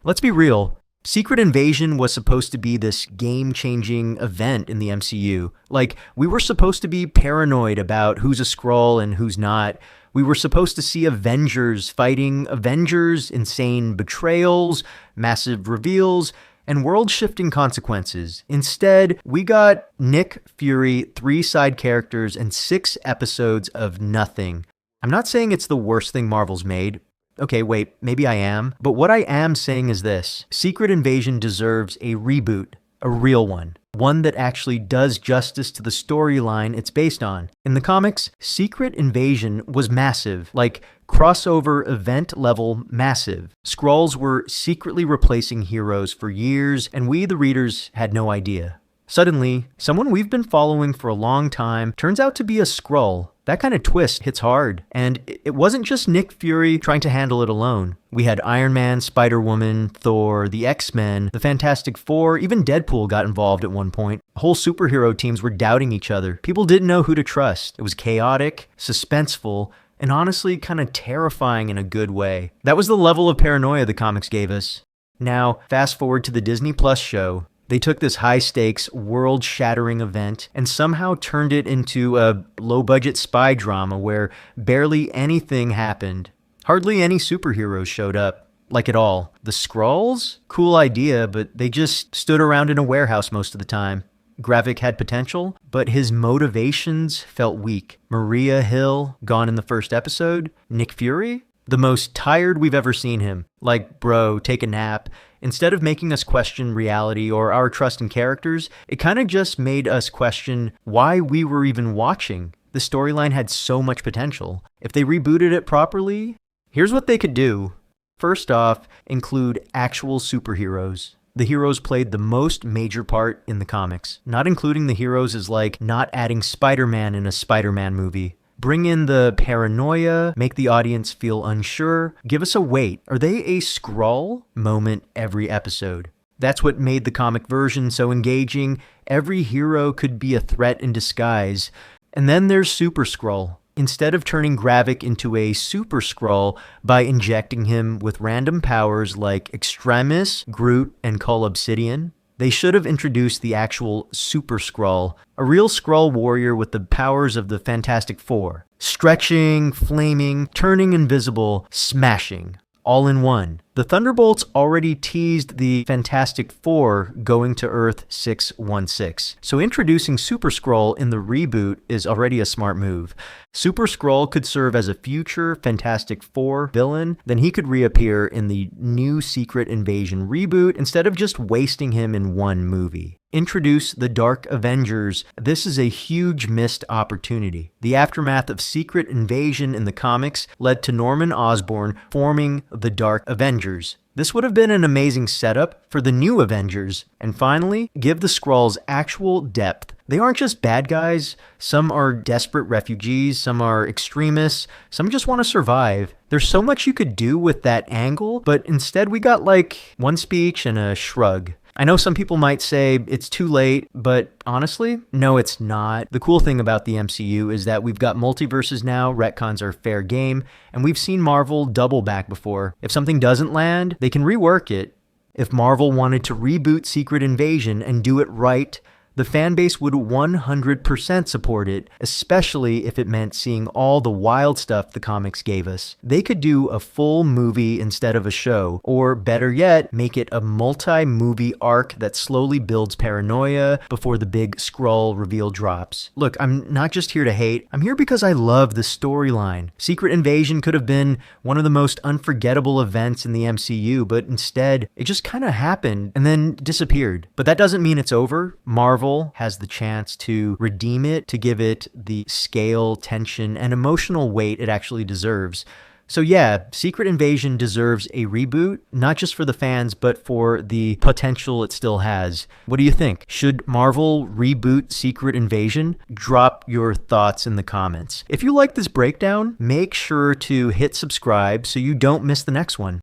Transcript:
Let's be real. Secret Invasion was supposed to be this game-changing event in the MCU. Like, we were supposed to be paranoid about who's a Skrull and who's not. We were supposed to see Avengers fighting Avengers, insane betrayals, massive reveals, and world-shifting consequences. Instead, we got Nick Fury, 3 side characters, and 6 episodes of nothing. I'm not saying it's the worst thing Marvel's made. Okay, wait, maybe I am. But what I am saying is this. Secret Invasion deserves a reboot, a real one. One that actually does justice to the storyline it's based on. In the comics, Secret Invasion was massive, like crossover event level massive. Skrulls were secretly replacing heroes for years, and we, the readers, had no idea. Suddenly, someone we've been following for a long time turns out to be a Skrull. That kind of twist hits hard, and it wasn't just Nick Fury trying to handle it alone. We had Iron Man, Spider-Woman, Thor, the X-Men, the Fantastic Four, even Deadpool got involved at one point. Whole superhero teams were doubting each other. People didn't know who to trust. It was chaotic, suspenseful, and honestly kind of terrifying in a good way. That was the level of paranoia the comics gave us. Now, fast forward to the Disney Plus show. They took this high-stakes, world-shattering event and somehow turned it into a low-budget spy drama where barely anything happened. Hardly any superheroes showed up, like at all. The Skrulls? Cool idea, but they just stood around in a warehouse most of the time. Gravik had potential, but his motivations felt weak. Maria Hill, gone in the first episode. Nick Fury? The most tired we've ever seen him. Like, bro, take a nap. Instead of making us question reality or our trust in characters, it kind of just made us question why we were even watching. The storyline had so much potential. If they rebooted it properly, here's what they could do. First off, include actual superheroes. The heroes played the most major part in the comics. Not including the heroes is like not adding Spider-Man in a Spider-Man movie. Bring in the paranoia, make the audience feel unsure, give us a wait. Are they a Skrull moment every episode? That's what made the comic version so engaging. Every hero could be a threat in disguise. And then there's Super Skrull. Instead of turning Gravik into a Super Skrull by injecting him with random powers like Extremis, Groot, and Cull Obsidian, they should have introduced the actual Super Skrull, a real Skrull warrior with the powers of the Fantastic Four. Stretching, flaming, turning invisible, smashing. All in one. The Thunderbolts already teased the Fantastic Four going to Earth 616. So introducing Super Skrull in the reboot is already a smart move. Super Skrull could serve as a future Fantastic Four villain, then he could reappear in the new Secret Invasion reboot instead of just wasting him in one movie. Introduce the Dark Avengers. This is a huge missed opportunity. The aftermath of Secret Invasion in the comics led to Norman Osborn forming the Dark Avengers. This would have been an amazing setup for the new Avengers. And finally, give the Skrulls actual depth. They aren't just bad guys. Some are desperate refugees, some are extremists, some just want to survive. There's so much you could do with that angle, but instead we got like one speech and a shrug. I know some people might say it's too late, but honestly, no, it's not. The cool thing about the MCU is that we've got multiverses now, retcons are fair game, and we've seen Marvel double back before. If something doesn't land, they can rework it. If Marvel wanted to reboot Secret Invasion and do it right, the fan base would 100% support it, especially if it meant seeing all the wild stuff the comics gave us. They could do a full movie instead of a show, or better yet, make it a multi-movie arc that slowly builds paranoia before the big Skrull reveal drops. Look, I'm not just here to hate, I'm here because I love the storyline. Secret Invasion could have been one of the most unforgettable events in the MCU, but instead, it just kind of happened and then disappeared. But that doesn't mean it's over. Marvel has the chance to redeem it, to give it the scale, tension, and emotional weight it actually deserves. So yeah, Secret Invasion deserves a reboot, not just for the fans, but for the potential it still has. What do you think? Should Marvel reboot Secret Invasion? Drop your thoughts in the comments. If you like this breakdown, make sure to hit subscribe so you don't miss the next one.